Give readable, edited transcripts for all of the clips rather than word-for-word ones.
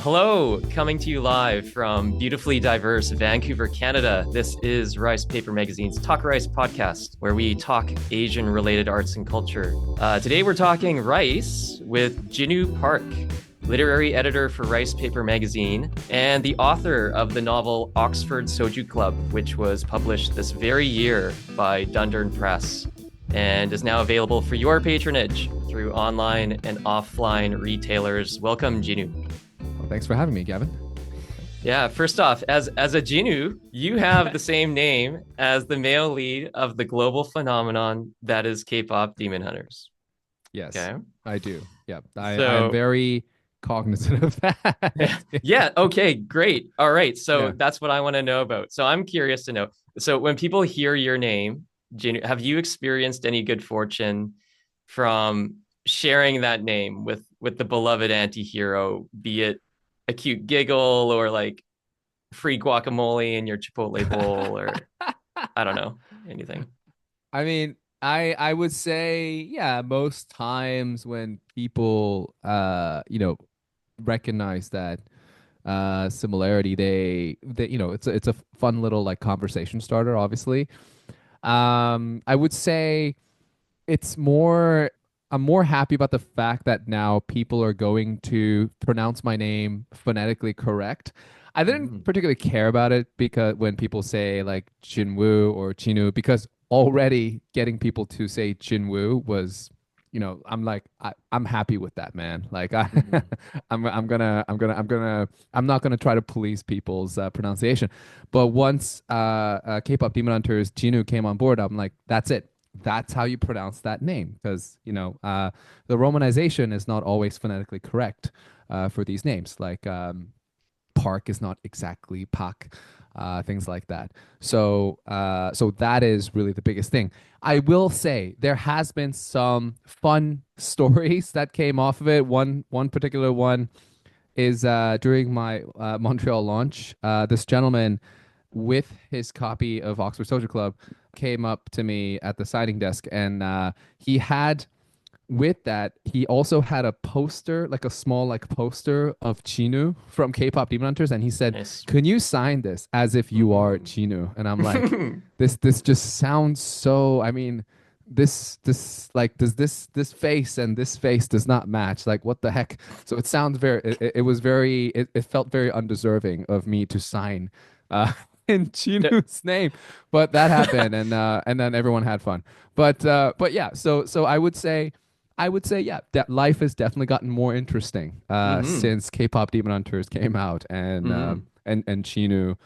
Hello, coming to you live from beautifully diverse Vancouver, Canada. This is Ricepaper Magazine's TalkRice podcast, where we talk Asian-related arts and culture. Today we're talking rice with Jinwoo Park, literary editor for Ricepaper Magazine, and the author of the novel Oxford Soju Club, which was published this very year by Dundurn Press, and is now available for your patronage through online and offline retailers. Welcome, Jinwoo. Well, thanks for having me, Gavin. Yeah, first off, as a Jinwoo, you have the same name as the male lead of the global phenomenon that is K-pop Demon Hunters. Yes, Okay. I do. Yeah, I am So, very cognizant of that. yeah, okay, great. All right. So Yeah. that's what I want to know about. So I'm curious to know. So when people hear your name, Jinwoo, have you experienced any good fortune from sharing that name with the beloved anti-hero, be it a cute giggle or like free guacamole in your Chipotle bowl or I don't know, anything. I mean, I would say, yeah, most times when people recognize that similarity, they it's a fun little like conversation starter, obviously. I would say it's more I'm more happy about the fact that now people are going to pronounce my name phonetically correct. I didn't Mm. particularly care about it because when people say like Jinwoo or Chinu, because already getting people to say Jinwoo was, I'm like I'm happy with that, man. Like Mhm. I'm not gonna try to police people's pronunciation. But once K-pop Demon Hunters Jinu came on board, I'm like, that's it. That's how you pronounce that name, because the romanization is not always phonetically correct for these names. Like Park is not exactly Pak, things like that. So that is really the biggest thing. I will say there has been some fun stories that came off of it. One particular one is during my Montreal launch. This gentleman with his copy of Oxford Social Club came up to me at the signing desk, and he had with that, he also had a poster, like a small like poster of Chinu from K-pop Demon Hunters, and he said, Nice. "Can you sign this as if you are Chinu?" And I'm like, "This just sounds so. I mean, this like does this face and this face does not match. Like what the heck?" So it sounds it was very it felt very undeserving of me to sign in Chinu's name, but that happened, and then everyone had fun. But yeah, so I would say, yeah, that life has definitely gotten more interesting Hmm. since K-pop Demon Hunters came out, Hmm. and Chinu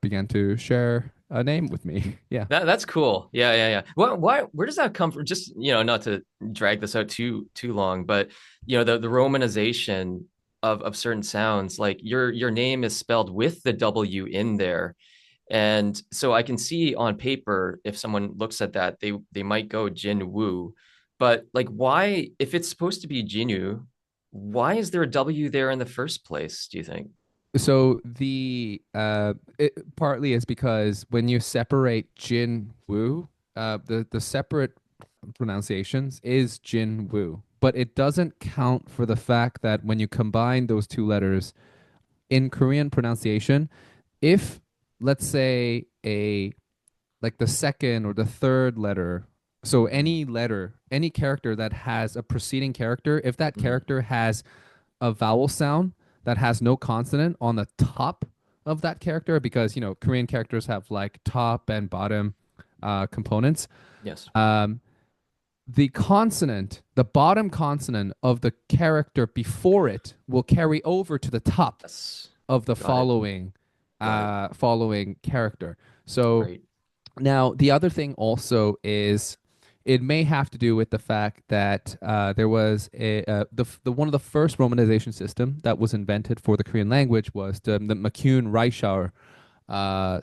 began to share a name with me. Yeah. That's cool. Yeah, yeah, yeah. Why? Where does that come from? Just not to drag this out too long, but the romanization of certain sounds, like your name is spelled with the W in there, and so I can see on paper if someone looks at that, they might go Jin Woo, but like why, if it's supposed to be Jinu, why is there a W there in the first place? Do you think? So it partly is because when you separate Jin Woo, the separate pronunciations is Jin Woo, but it doesn't count for the fact that when you combine those two letters in Korean pronunciation, if let's say a like the second or the third letter, so Mm-hmm. any letter, any character that has a preceding character, if that Mm-hmm. character has a vowel sound that has no consonant on the top of that character, because Korean characters have like top and bottom components. Yes. Um, the bottom consonant of the character before it will carry over to the top Yes. of the Got it. Got it. following character. So Right. now the other thing also is it may have to do with the fact that there was the one of the first romanization system that was invented for the Korean language was the McCune Reischauer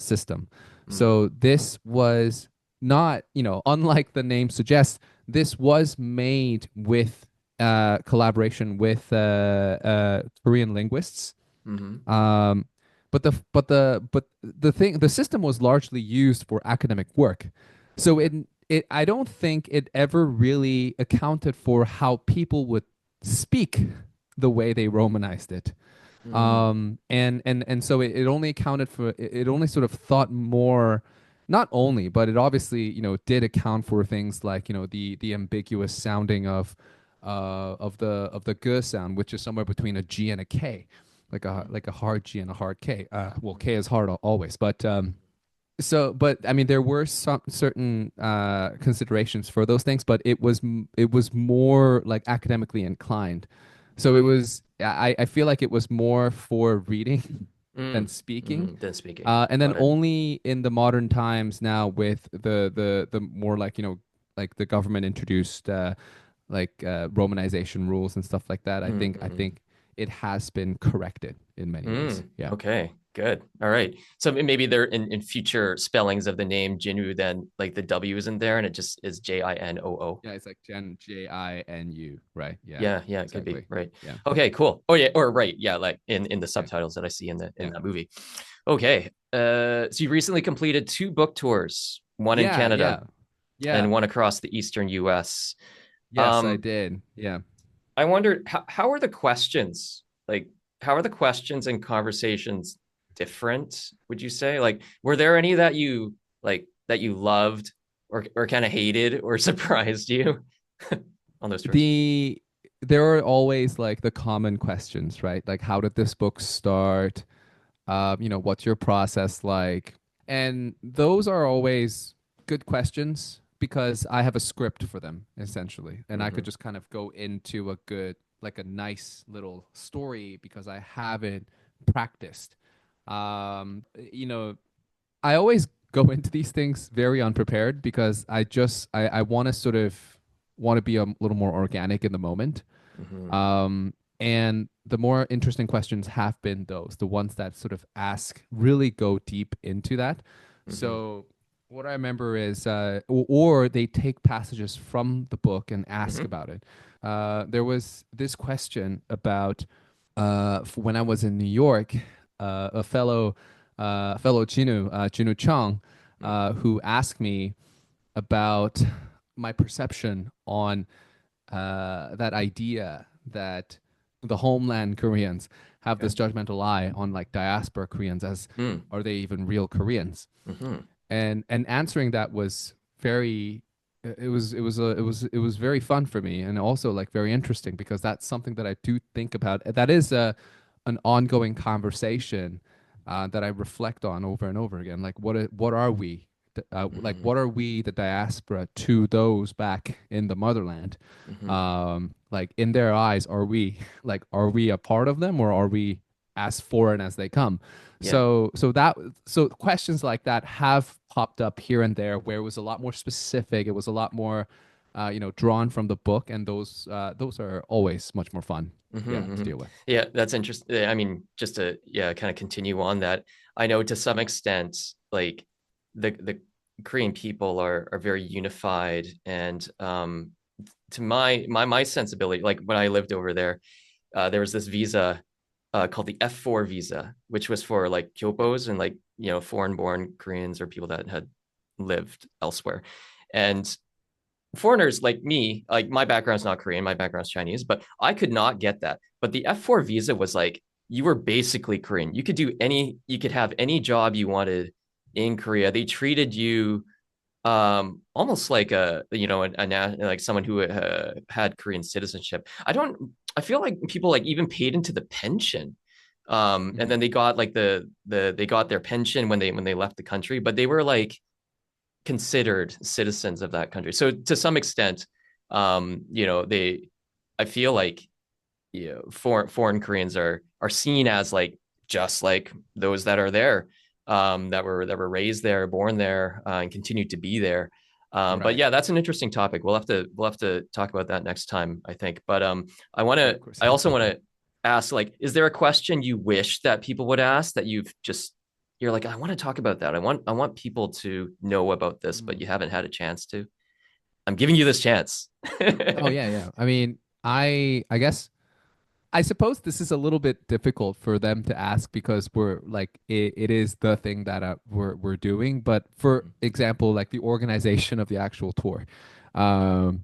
system. Mm. So this was not, unlike the name suggests, this was made with collaboration with Korean linguists. Mm-hmm. Um, but the system was largely used for academic work. So I don't think it ever really accounted for how people would speak the way they romanized it. Mm, And so it only accounted for it only sort of thought more, not only, but it obviously, did account for things like, the ambiguous sounding of the g sound, which is somewhere between a G and a K, mm, like a hard G and a hard K. Well, K is hard always, but but I mean, there were some certain considerations for those things, but it was more like academically inclined. So it was I feel like it was more for reading than speaking. then speaking. And then Got it. only in the modern times now, with the more like, like the government introduced Romanization rules and stuff like that, I Mm-hmm. think it has been corrected in many ways. Yeah. Okay, good. All right. So maybe there in future spellings of the name Jinwoo, then like the W isn't there and it just is Jinoo. Yeah, it's like Jinu, right? Yeah, Yeah, yeah, it could be exactly. right. Yeah. Okay, cool. Oh yeah, or right, yeah, like in the Yeah. subtitles that I see in the in Yeah. that movie. Okay. So you recently completed two book tours, one in Yeah. Canada Yeah. Yeah. and one across the Eastern US. Yes, I Um, did. Yeah. I wondered how are the questions like how are the questions and conversations different, would you say? Like, were there any that you that you loved or kind of hated or surprised you on those tours? The There are always like the common questions, right? Like, how did this book start? What's your process like? And those are always good questions because I have a script for them essentially, and I could Mm-hmm. just kind of go into a good, like a nice little story because I haven't practiced. You know, I always go into these things very unprepared because I want to sort of want to be a little more organic in the moment. Mm-hmm. Um, and the more interesting questions have been those, the ones that sort of ask, really go deep into that. Mm-hmm. So what I remember is, or they take passages from the book and ask Mm-hmm. about it. There was this question about when I was in New York, a fellow Chinu Chang, who asked me about my perception on that idea that the homeland Koreans have Okay. this judgmental eye on like diaspora Koreans as, Mm. are they even real Koreans? Mm-hmm. And answering that was very, it was very fun for me, and also like very interesting because that's something that I do think about. That is an ongoing conversation that I reflect on over and over again. Like, what are we? Like, Mm-hmm. what are we, the diaspora, to those back in the motherland? Mm-hmm. Like, in their eyes, are we like, are we a part of them, or are we as foreign as they come? Yeah. So questions like that have popped up here and there, where it was a lot more specific. It was a lot more, drawn from the book, and those are always much more fun, Mm-hmm, yeah, to mm-hmm. deal with. Yeah, that's interesting. I mean, just to yeah, kind of continue on that. I know to some extent, like the Korean people are very unified, and to my sensibility, like when I lived over there, there was this visa called the F4 visa, which was for like kyopos and like foreign-born Koreans or people that had lived elsewhere, and foreigners like me, like my background's not Korean, my background's Chinese, but I could not get that. But the F4 visa was like you were basically Korean. You could have any job you wanted in Korea. They treated you almost like like someone who had Korean citizenship. I feel like people like even paid into the pension. And then Mhm. they got like they got their pension when they left the country, but they were like considered citizens of that country. So to some extent, they, I feel like, foreign Koreans are seen as like just like those that are there, that were raised there, born there, and continue to be there. But Right. yeah, that's an interesting topic. We'll have to talk about that next time, I think. But Yeah, of course. I also want to ask, like, is there a question you wish that people would ask that you're like, I want to talk about that. I want people to know about this, but Mm. you haven't had a chance to. I'm giving you this chance. Oh yeah, yeah. I mean, I guess I suppose this is a little bit difficult for them to ask because we're like, it is the thing that we're doing. But for example, like the organization of the actual tour, um,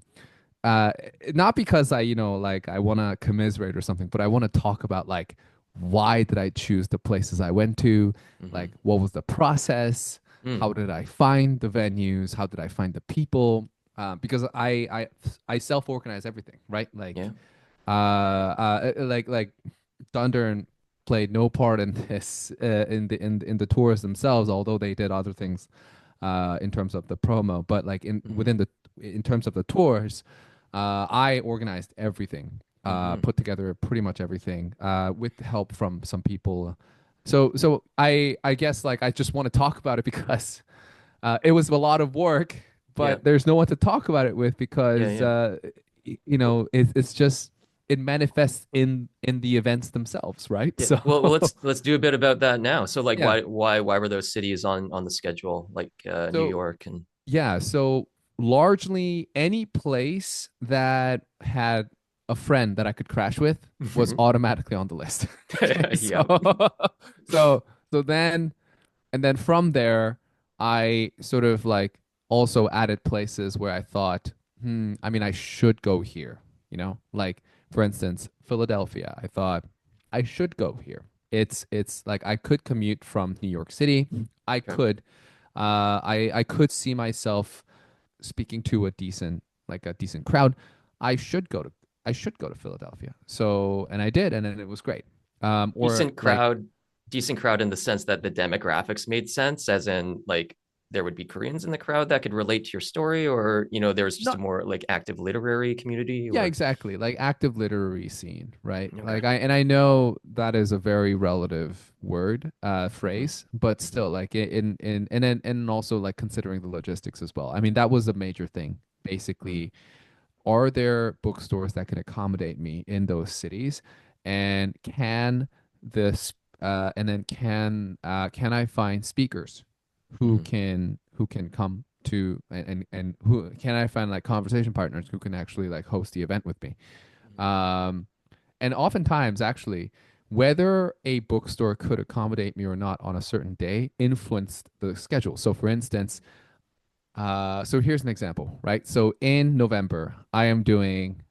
uh, not because I, like I want to commiserate or something, but I want to talk about like why did I choose the places I went to? Mm-hmm. Like, what was the process? How Mm. did I find the venues? How did I find the people? Because I self-organize everything, right? Yeah. Like Thunder played no part in this in the tours themselves, although they did other things in terms of the promo. But like Mm-hmm. in terms of the tours, I organized everything, Mm-hmm. put together pretty much everything with help from some people. So I guess like I just want to talk about it because it was a lot of work, Yeah. but there's no one to talk about it with Yeah. because Yeah. you know it's just it manifests in the events themselves, right? Yeah. So Well, let's do a bit about that now. So like yeah, why were those cities on the schedule like New so York and yeah, so largely any place that had a friend that I could crash with was automatically on the list. Okay, yeah. so so then and then from there, I sort of like also added places where I thought, I mean, I should go here, you know, like for instance, Philadelphia. I thought I should go here. It's like I could commute from New York City. I Okay. could, I could see myself speaking to a decent crowd. I should go to I should go to Philadelphia. So and I did, and then it was great. Or decent like crowd decent crowd in the sense that the demographics made sense, as in like there would be Koreans in the crowd that could relate to your story, or there was just a not more like active literary community Yeah, or exactly. Like active literary scene, right? okay. Like I know that is a very relative word, Mm-hmm. phrase, but Mm-hmm. still like and also like considering the logistics as well. I mean, that was a major thing. Mm-hmm. Basically, are there bookstores that can accommodate me in those cities? And can this and then can I find speakers Mm-hmm. who can come to and who can I find like conversation partners who can actually like host the event with me? Um, and oftentimes actually whether a bookstore could accommodate me or not on a certain day influenced the schedule. So for instance, so here's an example, right? So in November, I am doing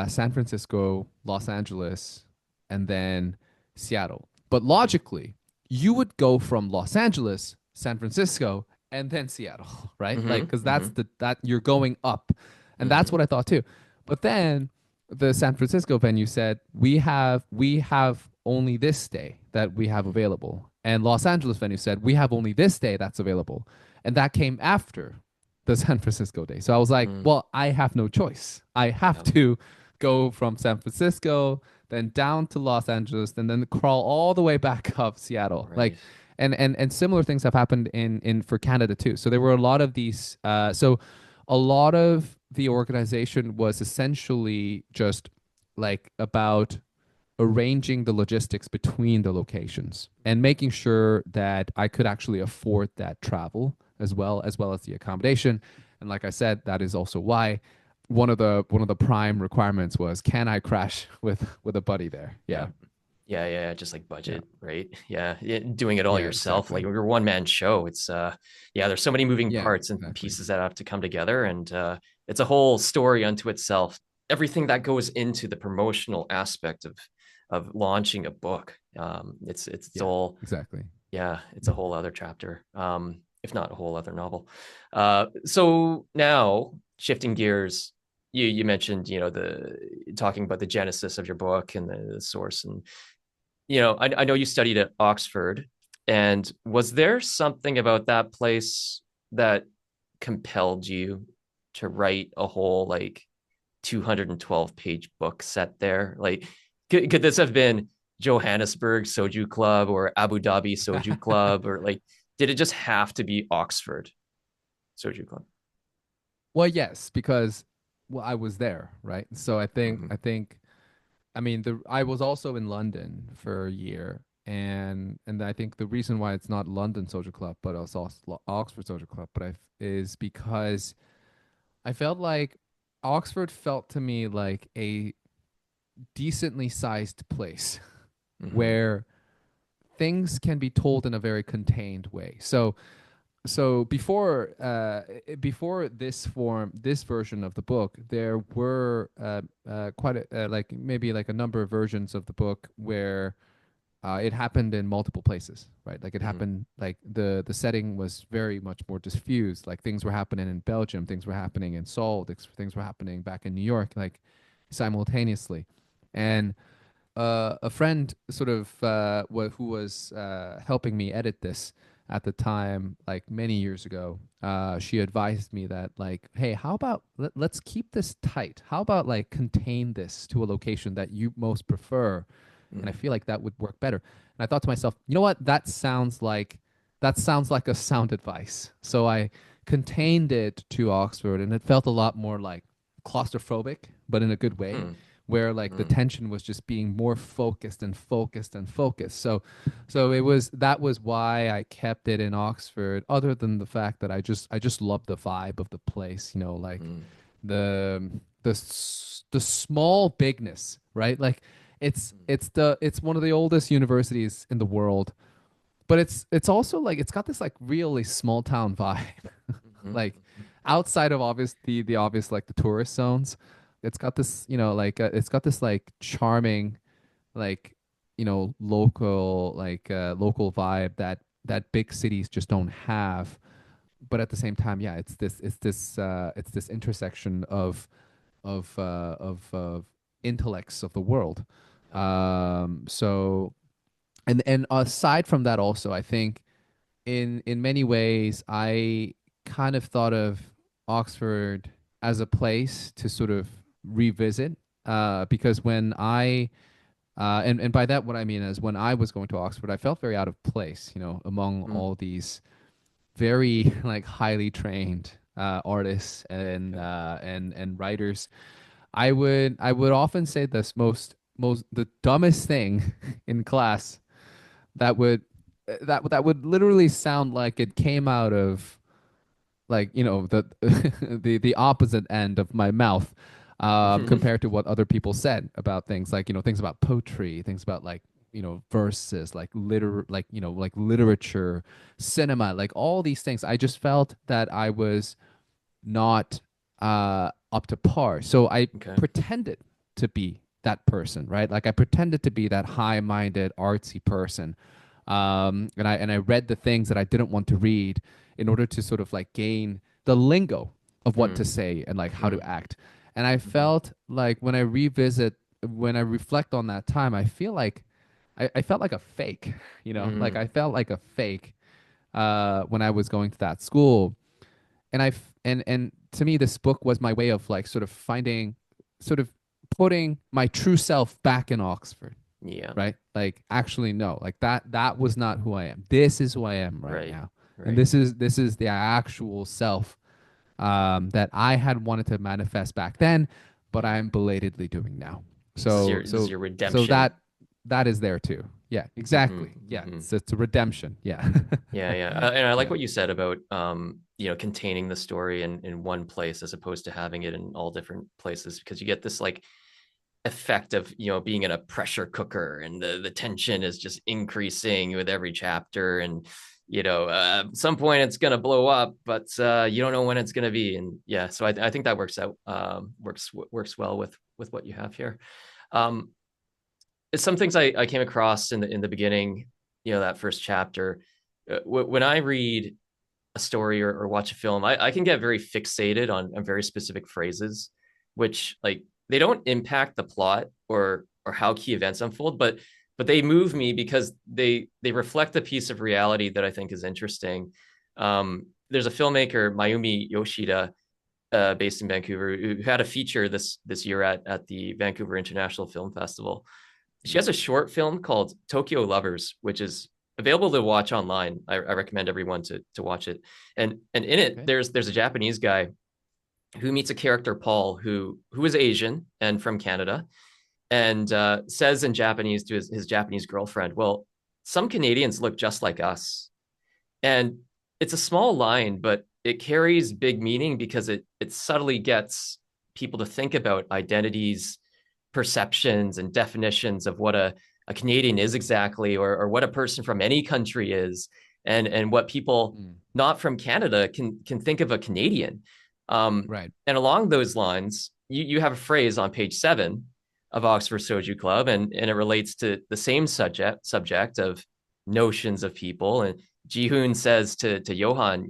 San Francisco, Los Angeles, and then Seattle. But Mm-hmm. logically, you would go from Los Angeles, San Francisco, and then Seattle, right? Like, Mm-hmm. because Mm-hmm. that you're going up, and that's Mm-hmm. what I thought too. But then the San Francisco venue said we have only this day that we have Mm-hmm. available, and Los Angeles venue said we have only this day that's available, and that came after the San Francisco day. So I was like, Mm-hmm. well, I have no choice. I have Yeah. to go from San Francisco, then down to Los Angeles, and then crawl all the way back up Seattle. Like, Right. and similar things have happened in for Canada too. So there were a lot of these. So a lot of the organization was essentially just like about arranging the logistics between the locations and making sure that I could actually afford that travel as well as the accommodation. And like I said, that is also why one of the prime requirements was can I crash with a buddy there? Yeah. Yeah. Yeah, just like Yeah. budget, right? Yeah, doing it all Yeah, yourself, like exactly. your one man show. It's yeah, there's so many moving Yeah, parts and exactly. pieces that have to come together, and it's a whole story unto itself. Everything that goes into the promotional aspect of launching a book, it's Yeah, all exactly. yeah, it's a whole other chapter, if not a whole other novel. So now shifting gears, you mentioned the talking about the genesis of your book and the source, and I know you studied at Oxford, and was there something about that place that compelled you to write a whole like 212-page book set there? Like, could this have been Johannesburg Soju Club or Abu Dhabi Soju Club, or like, did it just have to be Oxford Soju Club? Well, yes, because well, I was there, right? So Mm-hmm. I mean, I was also in London for a year, and I think the reason why it's not London Social Club, but it's also Oxford Social Club, is because I felt like Oxford felt to me like a decently sized place Mm-hmm. where things can be told in a very contained way. So before this version of the book, there were quite like maybe like a number of versions of the book where it happened in multiple places, right? Like it Mm-hmm. happened, like the setting was very much more diffused. Like things were happening in Belgium, things were happening in Seoul, things were happening back in New York, like simultaneously. And a friend sort of who was helping me edit this at the time, like many years ago, she advised me that like, hey, how about let's keep this tight? How about like contain this to a location that you most prefer? And I feel like that would work better. And I thought to myself, you know what? That sounds like a sound advice. So I contained it to Oxford, and it felt a lot more like claustrophobic, but in a good way, Mm-hmm. where like the Mm-hmm. tension was just being more focused and focused and focused. So that was why I kept it in Oxford, other than the fact that I just love the vibe of the place, like the the small bigness, right? Like it's one of the oldest universities in the world, but it's also like it's got this like really small town vibe. Like Mm-hmm. outside of obvious the obvious like the tourist zones, it's got this, like it's got this like charming, like, local vibe that big cities just don't have. But at the same time, yeah, it's this intersection of intellects of the world. So and aside from that, also, I think in many ways, I kind of thought of Oxford as a place to sort of revisit, because when and by that what I mean is when I was going to Oxford, I felt very out of place, among Mm-hmm. all these very like highly trained artists Okay. and writers. I would often say this most the dumbest thing in class that would literally sound like it came out of like the the opposite end of my mouth, compared to what other people said about things like things about poetry, things about like verses, like like literature, cinema, like all these things. I just felt that I was not up to par. So I Okay. pretended to be that person, right? Like I pretended to be that high-minded, artsy person. And I read the things that I didn't want to read in order to sort of like gain the lingo of what to say and like how to act. And I Mm-hmm. felt like when I reflect on that time, I feel like I felt like a fake, like Mm-hmm. I felt like a fake when I was going to that school. And to me, this book was my way of like sort of putting my true self back in Oxford, Yeah. right? Like actually no, like that was not who I am. This is who I am right Right. now. And Right. this is the actual self that I had wanted to manifest back then, but I'm belatedly doing now. This is So your so so redemption. that is there too. Yeah, Mm-hmm. exactly. Yeah, Mm-hmm. it's a redemption. Yeah. Yeah, yeah. And I like Yeah. what you said about containing the story in one place as opposed to having it in all different places because you get this like effect of, being in a pressure cooker and the tension is just increasing with every chapter and some point it's going to blow up, but you don't know when it's going to be. And yeah, so I think that works out, works well with what you have here. Um, it's some things I came across in the beginning, that first chapter. When I read a story or watch a film, I can get very fixated on very specific phrases, which like they don't impact the plot or how key events unfold, but they move me because they reflect a piece of reality that I think is interesting. There's a filmmaker, Mayumi Yoshida, based in Vancouver, who had a feature this year at the Vancouver International Film Festival. She has a short film called Tokyo Lovers, which is available to watch online. I recommend everyone to watch it. And in it, Okay. there's a Japanese guy who meets a character, Paul, who is Asian and from Canada, and says in Japanese to his Japanese girlfriend, "Well, some Canadians look just like us." And it's a small line, but it carries big meaning because it subtly gets people to think about identities, perceptions, and definitions of what a Canadian is exactly, or what a person from any country is, and what people Mm, not from Canada can think of a Canadian. right. And along those lines, you have a phrase on page 7 of Oxford Soju Club, and it relates to the same subject of notions of people. And Ji-hoon says to Johan,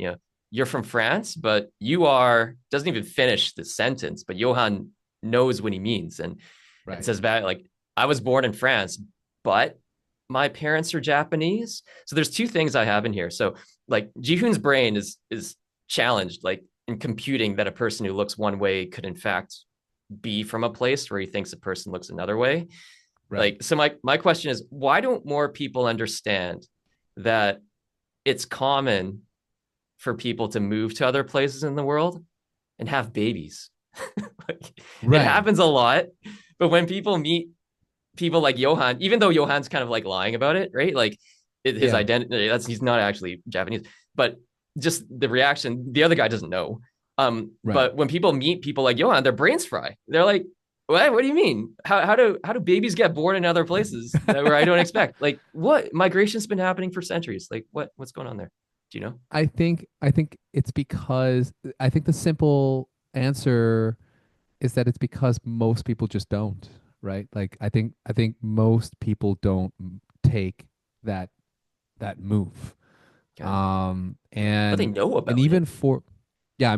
you're from France, but you are, doesn't even finish the sentence, but Johan knows what he means, and Right. says back like, I was born in France, but my parents are Japanese. So there's two things I have in here. So like Ji-hoon's brain is challenged, like in computing that a person who looks one way could in fact be from a place where he thinks a person looks another way. Right. Like, so my question is, why don't more people understand that it's common for people to move to other places in the world and have babies? Like, it Right. happens a lot, but when people meet people like Johan, even though Johan's kind of like lying about it, right? Like his Yeah. identity, that's, he's not actually Japanese, but just the reaction, the other guy doesn't know. Right. But when people meet people like Johan, their brains fry. They're like, what do you mean? How do babies get born in other places that where I don't expect? Like, what migration's been happening for centuries? Like, what's going on there? Do you know? I think it's because I think the simple answer is that it's because most people just don't, right? Like I think most people don't take that that move. Okay, but they And know and about it. even for yeah,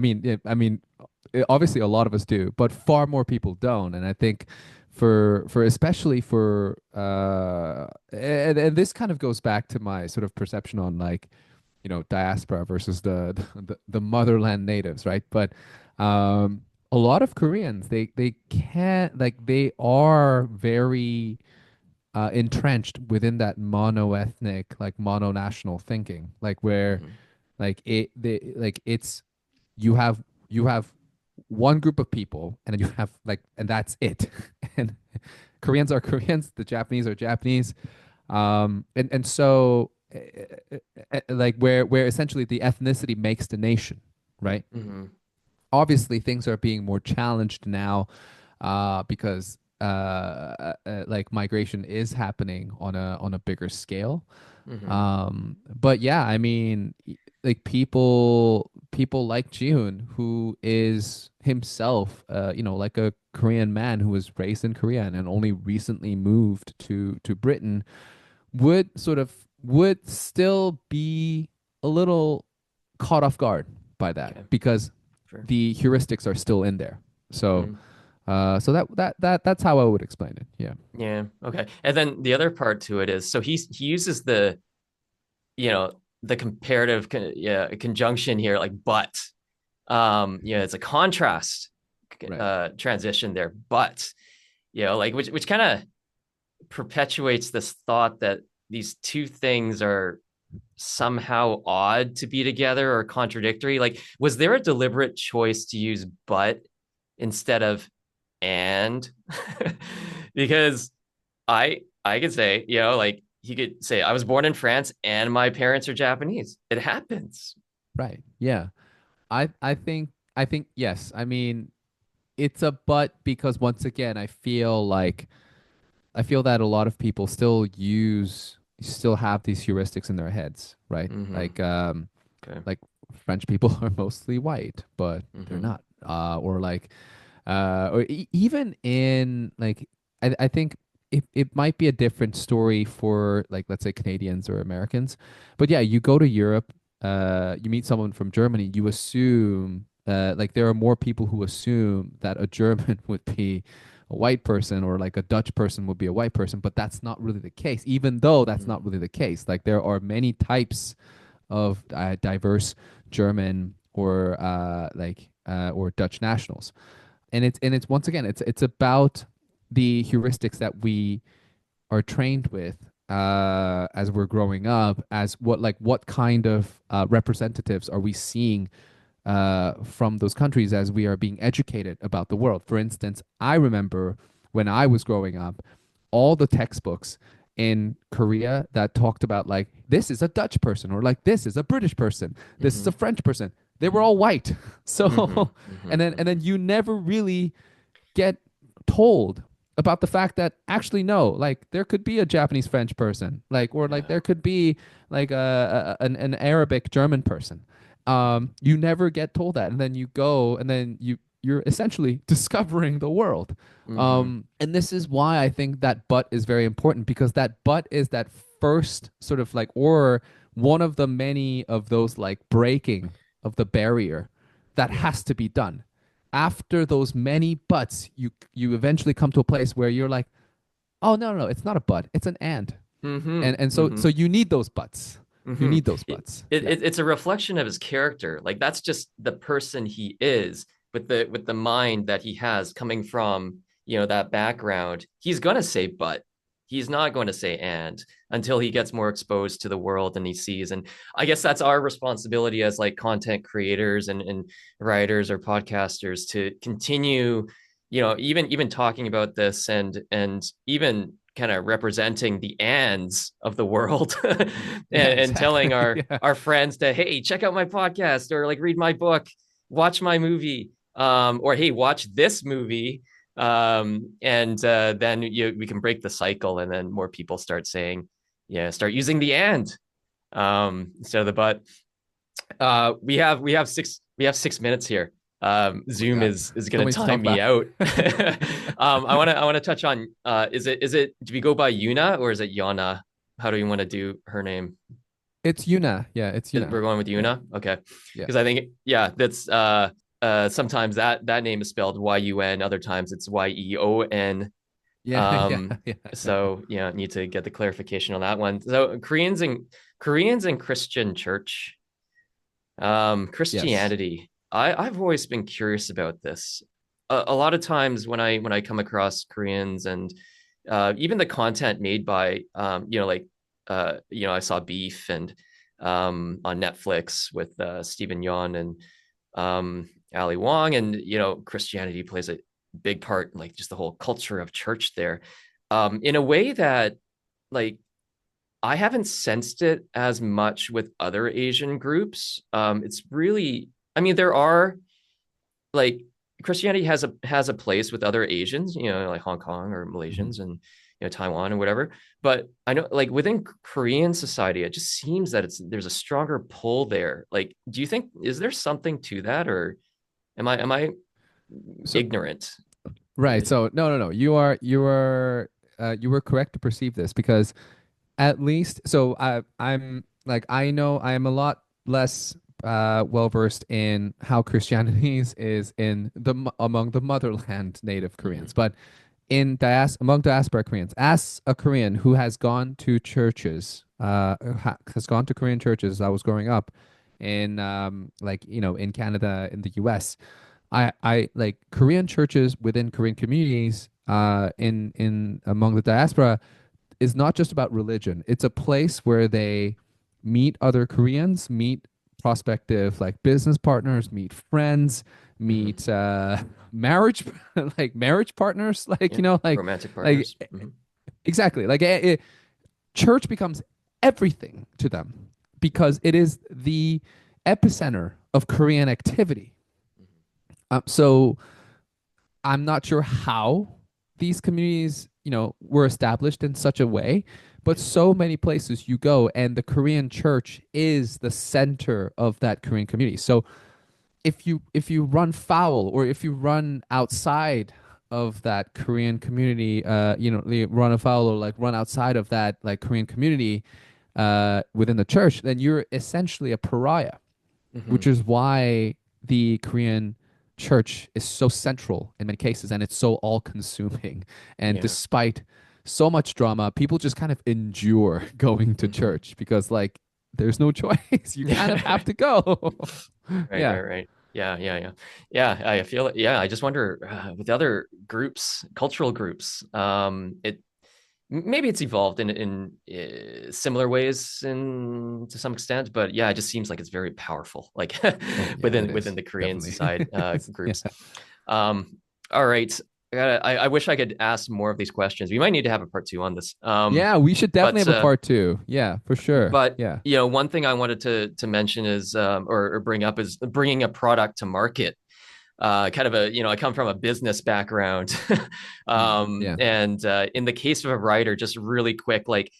obviously a lot of us do, but far more people don't. And I think for especially for and this kind of goes back to my sort of perception on like diaspora versus the motherland natives, right? But a lot of Koreans they can't like they are very entrenched within that mono-ethnic like mono-national thinking, like where Mm-hmm. it's you have one group of people and then you have like and that's it. And Koreans are Koreans, the Japanese are Japanese, and so like where essentially the ethnicity makes the nation, right? Mm-hmm. Obviously things are being more challenged now because like migration is happening on a bigger scale. Mm-hmm. But yeah, I mean, like people like Jihoon, who is himself, like a Korean man who was raised in Korea and only recently moved to Britain, would still be a little caught off guard by that Okay, because sure. the heuristics are still in there. So, Mm-hmm. so that's how I would explain it. Yeah. Yeah. Okay. And then the other part to it is, so he uses you know, the comparative yeah, conjunction here, like but. It's a contrast Right. transition there, but like which kind of perpetuates this thought that these two things are somehow odd to be together or contradictory. Like, was there a deliberate choice to use but instead of and? Because I could say, like he could say, I was born in France and my parents are Japanese. It happens. Right. Yeah. I think yes. I mean, it's a but because once again, I feel that a lot of people still have these heuristics in their heads, right? Mm-hmm. Okay. Like French people are mostly white, but they're Mm-hmm. not. Or even in like I think it might be a different story for like let's say Canadians or Americans. But yeah, you go to Europe, you meet someone from Germany, you assume like there are more people who assume that a German would be a white person or like a Dutch person would be a white person, but that's not really the case, even though that's Mm-hmm. not really the case. Like there are many types of diverse German or Dutch nationals, and it's once again it's about the heuristics that we are trained with as we're growing up, as what kind of representatives are we seeing from those countries as we are being educated about the world. For instance, I remember when I was growing up, all the textbooks in Korea that talked about like this is a Dutch person or like this is a British person, this is Mm-hmm. a French person. They were all white. Mm-hmm. So Mm-hmm. and then you never really get told about the fact that actually no, like there could be a Japanese French person, like or like Yeah. there could be like an Arabic German person. Mm-hmm. You never get told that, and then you go and then you're essentially discovering the world. Mm-hmm. And this is why I think that but is very important, because that but is that first sort of like, or one of the many of those like breaking of the barrier that Yeah. has to be done. After those many buts, you eventually come to a place where you're like, oh no, no, no, it's not a but, it's an and. Mm-hmm. And so Mm-hmm. you need those buts. You Mm-hmm. need those It, buts. it, Yeah. it's a reflection of his character. Like that's just the person he is with the mind that he has coming from, that background. He's gonna say but. He's not going to say and until he gets more exposed to the world and he sees. And I guess that's our responsibility as like content creators and writers or podcasters to continue, even talking about this and even kind of representing the ands of the world Yeah, and telling exactly. our Yeah. our friends to, hey, check out my podcast or like read my book, watch my movie, or hey, watch this movie, and then we can break the cycle and then more people start saying, yeah, start using the and instead of the but. We have 6 minutes here. Oh my Zoom God. is So gonna much to talk time me about. out. I want to touch on, do we go by Yuna or is it Yana? How do you want to do her name? It's Yuna. Yeah, it's Yuna. We're going with Yeah. Yuna. Okay, Yeah. because I think, yeah, that's sometimes that name is spelled Yun, other times it's Yeon. Yeah. Yeah. Um, Yeah. Yeah. so yeah, need to get the clarification on that one. So Koreans and Christian church, Yes. Christianity. I've always been curious about this. A lot of times when I come across Koreans and even the content made by like I saw Beef and on Netflix with Stephen Yeun and Ali Wong, and Christianity plays a big part in like just the whole culture of church there, in a way that like I haven't sensed it as much with other Asian groups. It's really, I mean, there are like Christianity has a place with other Asians, like Hong Kong or Mhm. Malaysians and Taiwan or whatever. But I know like within Korean society, it just seems that there's a stronger pull there. Like, do you think is there something to that, or am I So ignorant? right. So no, no, no. You were correct to perceive this, because at least so I'm like, I know I am a lot less well versed in how Christianity is in among the motherland native Koreans, Mhm. but among diaspora Koreans, as a Korean who has gone to churches, has gone to Korean churches as I was growing up in like in Canada, in the US, I like Korean churches within Korean communities in among the diaspora is not just about religion. It's a place where they meet other Koreans, meet prospective like business partners, meet friends, Mhm. meet marriage like marriage partners, like Yeah, romantic like partners. Mhm. exactly. Like church becomes everything to them because it is the epicenter of Korean activity. So I'm not sure how these communities, were established in such a way, but Yeah. so many places you go, and the Korean church is the center of that Korean community. So if you run foul, or if you run outside of that Korean community, run afoul or like run outside of that like Korean community within the church, then you're essentially a pariah, which Mhm. is why the Korean church is so central in many cases, and it's so all consuming. And Yeah. despite so much drama, people just kind of endure going to Mhm. church because, like, there's no choice. You kind of have to go. Right, Yeah. right, right. Yeah, yeah, yeah. Yeah, I feel it. Yeah, I just wonder with other groups, cultural groups, maybe it's evolved in similar ways in to some extent, but yeah, it just seems like it's very powerful, like Oh, yeah, it within is. the Korean Definitely. society Yeah. groups. All right. I wish I could ask more of these questions. We might need to have a part two on this. Yeah, we should definitely But have a part two. Yeah, for sure. but Yeah. one thing I wanted to mention is or bring up is bringing a product to market. Kind of I come from a business background, Yeah. and in the case of a writer, just really quick, like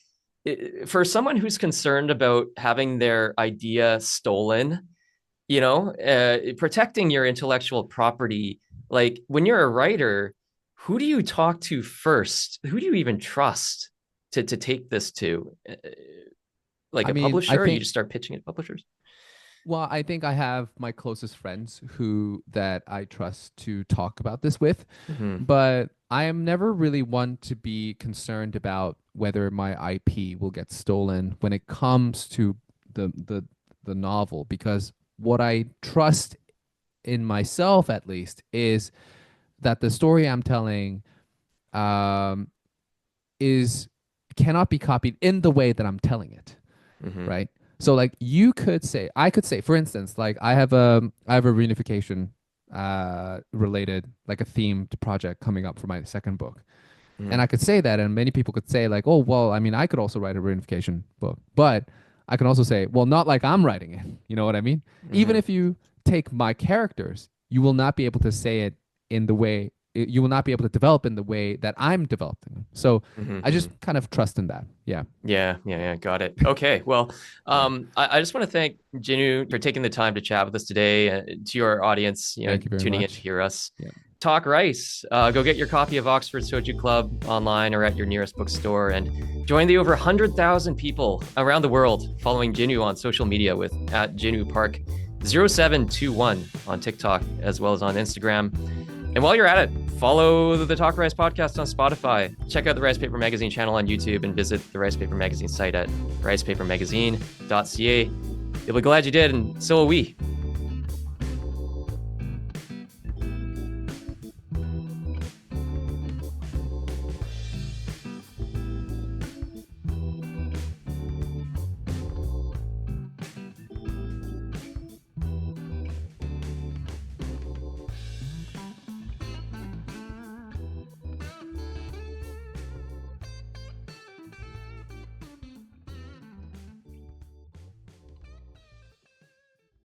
for someone who's concerned about having their idea stolen, protecting your intellectual property Like when you're a writer, who do you talk to first? Who do you even trust to take this to? Like I a mean, I publisher, or you think, just start pitching at publishers? well, I think I have my closest friends who that I trust to talk about this with, Mm-hmm. but I am never really one to be concerned about whether my IP will get stolen when it comes to the novel, because what I trust in myself, at least, is that the story I'm telling um, is cannot be copied in the way that I'm telling it, Mm-hmm. right? So like I could say, for instance, like I have a reunification related, like a themed project coming up for my second book. And Mm-hmm. I could say that, and many people could say like, oh, well, I mean, I could also write a reunification book, but I can also say, well, not like I'm writing it. You know what I mean? Even Mm-hmm. if you take my characters, you will not be able to say it in the way you will not be able to develop in the way that I'm developing them. So I Mm-hmm. just kind of trust in that. Yeah. Yeah. Got it. Okay. Well, Yeah. I just want to thank Jinwoo for taking the time to chat with us today. To your audience, Thank you very tuning in to much. hear us Yeah. talk rice. Go get your copy of Oxford Soju Club online or at your nearest bookstore, and join the over 100,000 people around the world following Jinwoo on social media with at Jinwoo Park 0721 on TikTok as well as on Instagram. And while you're at it, follow the Talk Rice podcast on Spotify. Check out the Ricepaper Magazine channel on YouTube and visit the Ricepaper Magazine site at ricepapermagazine.ca. You'll be glad you did, and so will we.